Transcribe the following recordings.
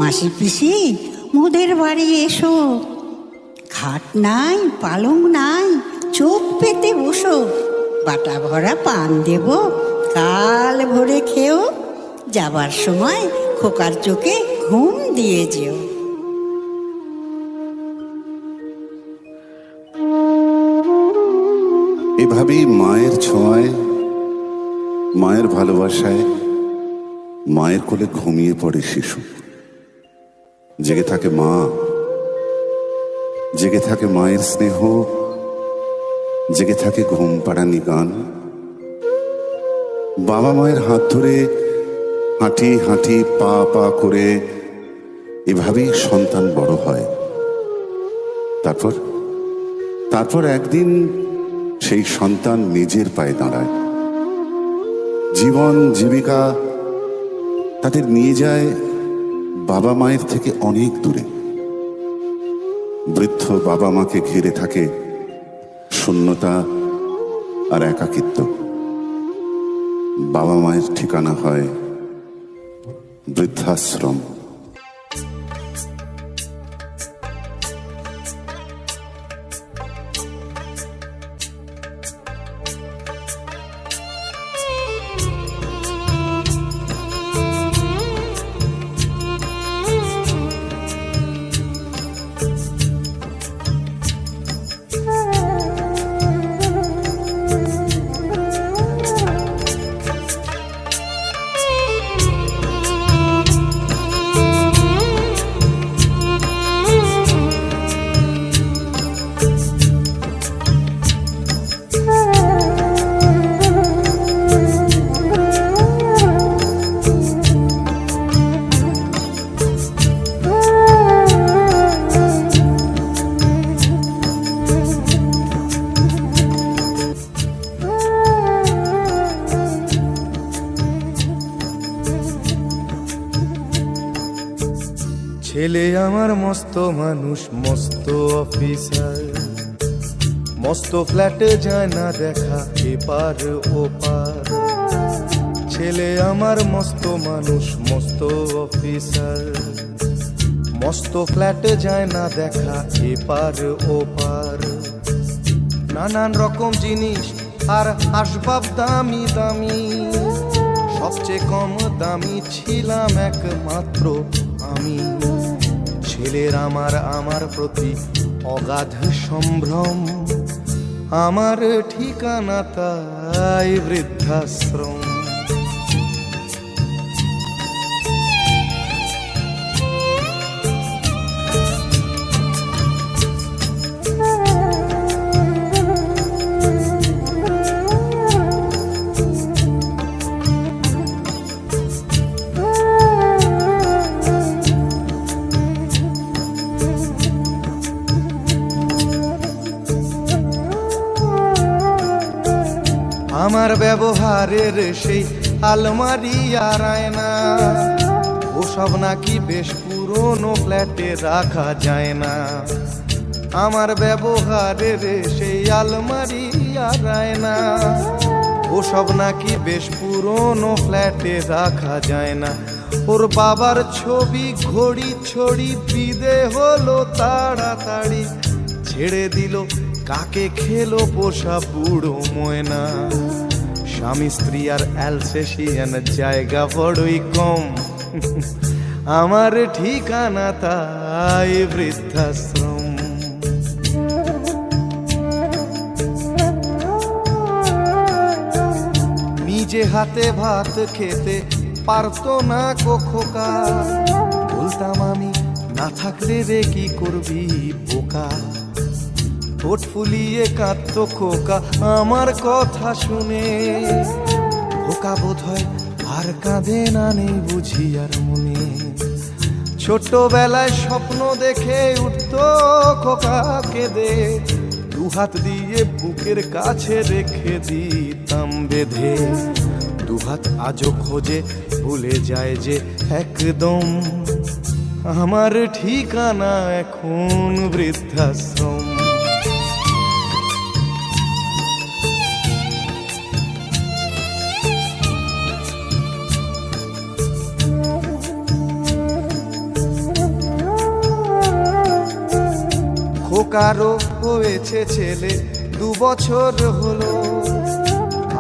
মাসি পিসি, মোদের বাড়ি এসো। খাট নাই, পালং নাই, চোখ পেতে বসো। বাটা ভরা পান দেব, কাল ভরে খেও। যাবার সময় খোকার চোখে ঘুম দিয়ে যেও। এভাবেই মায়ের ছোঁয়ায়, মায়ের ভালোবাসায়, মায়ের কোলে ঘুমিয়ে পড়ে শিশু। জেগে থাকে মা, জেগে থাকে মায়ের স্নেহ, জেগে থাকে ঘুম পাড়ানি গান। বাবা মায়ের হাত ধরে হাঁটি হাঁটি পা পা করে এভাবেই সন্তান বড় হয়। তারপর একদিন সেই সন্তান নিজের পায়ে দাঁড়ায়। জীবন জীবিকা তাদের নিয়ে যায় বাবা মায়ের থেকে অনেক দূরে। বৃদ্ধ বাবা মাকে ঘিরে থাকে শূন্যতা আর একাকিত্ব। বাবা মায়ের ঠিকানা হয় বৃদ্ধাশ্রম। ছেলে আমার মস্ত মানুষ, মস্ত অফিসার, মস্ত ফ্ল্যাটে যায় না দেখা এপার ওপার। ছেলে আমার মস্ত মানুষ, মস্ত অফিসার, মস্ত ফ্ল্যাটে যায় না দেখা এপার ওপার। নানান রকম জিনিস আর আসবাব দামি দামি, সবচেয়ে কম দামি ছিলাম একমাত্র আমি। ছেলের আমার প্রতি অগাধ সম্ভ্রম, আমার ঠিকানা তাই বৃদ্ধাশ্রম। আমার ব্যবহারের সেই আলমারি আর আয়না, ওসব নাকি বেশ পুরনো ফ্ল্যাটে রাখা যায় না। আমার ব্যবহারের সেই আলমারি আর আয়না, ওসব নাকি বেশ পুরনো ফ্ল্যাটে রাখা যায় না। ওর বাবার ছবি ঘড়ি ছড়ি বিদে হলো তাড়াতাড়ি, ছেড়ে দিল কাকে খেলো পোষা বুড়ো ময়না। স্বামী স্ত্রী আর অ্যালসেশিয়ান জায়গা বড়ই কম, আমার ঠিকানা তাই বৃদ্ধাশ্রম। নিজে হাতে ভাত খেতে পারতো না খোকা, বলতাম আমি না থাকলে রে কি করবি বোকা। ঠোঁট ফুলিয়ে কাঁদতো খোকা আমার কথা শুনে, খোকা বোধ হয় আর কাঁদে না, নেই বুঝি আর মনে। ছোটবেলায় স্বপ্ন দেখে উঠতো খোকা কেঁদে, দুহাত দিয়ে বুকের কাছে রেখে দিতাম বেঁধে। দুহাত আজও খোঁজে ভুলে যায় যে একদম, আমার ঠিকানা এখন বৃদ্ধাশ্রম। খোকারও হয়েছে ছেলে 2 বছর হলো,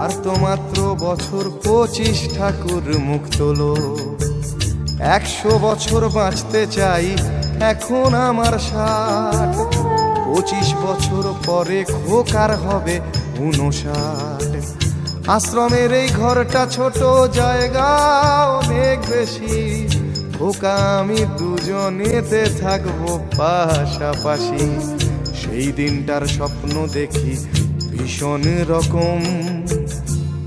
আর তো মাত্র বছর 25 ঠাকুর মুখ তোলো। 100 বছর বাঁচতে চাই, এখন আমার 60, 25 বছর পরে খোকার হবে 59। আশ্রমের এই ঘরটা ছোট, জায়গা অনেক বেশি, খোকা আমি দুজনেতে থাকবো পাশাপাশি। সেই দিনটার স্বপ্ন দেখি ভীষণ রকম,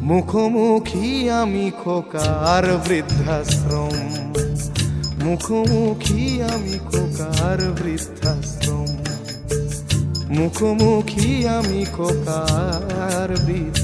মুখোমুখি আমি খোকার বৃদ্ধাশ্রম, মুখোমুখি আমি খোকার বৃদ্ধাশ্রম, মুখোমুখি আমি খোকার বৃদ্ধাশ্রম।